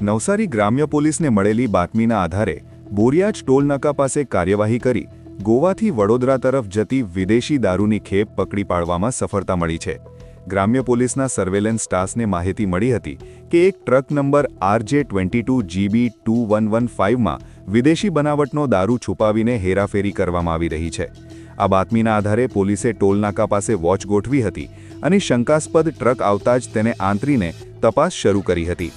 નવસારી ગ્રામ્ય પોલીસને મળેલી બાતમીના આધારે બોરિયાજ ટોલનાકા પાસે કાર્યવાહી કરી ગોવાથી વડોદરા તરફ જતી વિદેશી દારૂની ખેપ પકડી પાડવામાં સફળતા મળી છે। ગ્રામ્ય પોલીસના સર્વેલન્સ ટાસ્કને માહિતી મળી હતી કે એક ટ્રક નંબર RJ22GB2115માં વિદેશી બનાવટનો દારૂ છુપાવીને હેરાફેરી કરવામાં આવી રહી છે। આ બાતમીના આધારે પોલીસે ટોલનાકા પાસે વોચ ગોઠવી હતી અને શંકાસ્પદ ટ્રક આવતા જ તેને આંતરીને તપાસ શરૂ કરી હતી।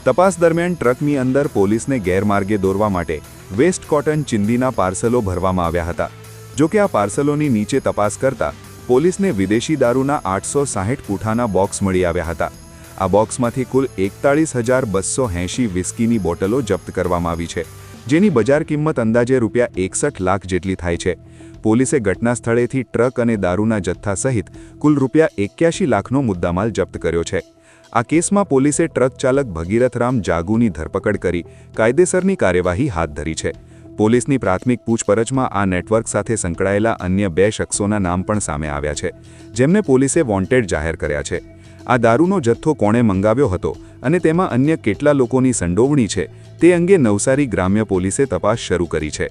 તપાસ દરમિયાન ટ્રકની અંદર પોલીસને ગેરમાર્ગે દોરવા માટે વેસ્ટ કોટન ચિંદીના પાર્સલો ભરવામાં આવ્યા હતા। જો કે આ પાર્સલોની નીચે તપાસ કરતા પોલીસને વિદેશી દારૂના 860 પૂઠાના બોક્સ મળી આવ્યા હતા। આ બોક્સમાંથી કુલ 41,280 વિસ્કીની બોટલો જપ્ત કરવામાં આવી છે, જેની બજાર કિંમત અંદાજે ₹61 લાખ જેટલી થાય છે। પોલીસે ઘટના સ્થળેથી ટ્રક અને દારૂના જથ્થા સહિત કુલ ₹81 લાખનો મુદ્દામાલ જપ્ત કર્યો છે। આ કેસમાં પોલીસે ટ્રક ચાલક ભગીરથરામ જાગુની ધરપકડ કરી કાયદેસરની કાર્યવાહી હાથ ધરી છે। પોલીસની પ્રાથમિક પૂછપરછમાં આ નેટવર્ક સાથે સંકળાયેલા અન્ય 2 શખ્સોના નામ પણ સામે આવ્યા છે, જેમને પોલીસે વોન્ટેડ જાહેર કર્યા છે। આ દારૂનો જથ્થો કોણે મંગાવ્યો હતો અને તેમાં અન્ય કેટલા લોકોની સંડોવણી છે તે અંગે નવસારી ગ્રામ્ય પોલીસે તપાસ શરૂ કરી છે।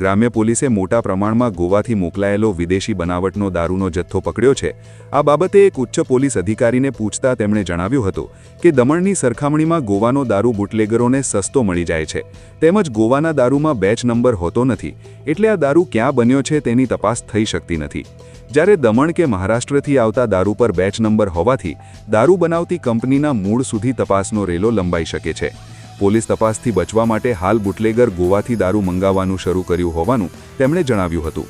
ગ્રામ્ય પોલીસે મોટા પ્રમાણમાં ગોવાથી મોકલાયેલો વિદેશી બનાવટનો દારૂનો જથ્થો પકડ્યો છે। આ બાબતે એક ઉચ્ચ પોલીસ અધિકારીને પૂછતા તેમણે જણાવ્યું હતું કે દમણની સરખામણીમાં ગોવાનો દારૂ બુટલેગરોને સસ્તો મળી જાય છે, તેમજ ગોવાના દારૂમાં બેચ નંબર હોતો નથી, એટલે આ દારૂ ક્યાં બન્યો છે તેની તપાસ થઈ શકતી નથી। જ્યારે દમણ કે મહારાષ્ટ્રથી આવતા દારૂ પર બેચ નંબર હોવાથી દારૂ બનાવતી કંપનીના મૂળ સુધી તપાસનો રેલો લંબાઈ શકે છે। પોલીસ તપાસથી બચવા માટે હાલ બુટલેગર ગોવાથી દારૂ મંગાવવાનું શરૂ કર્યું હોવાનું તેમણે જણાવ્યું હતું।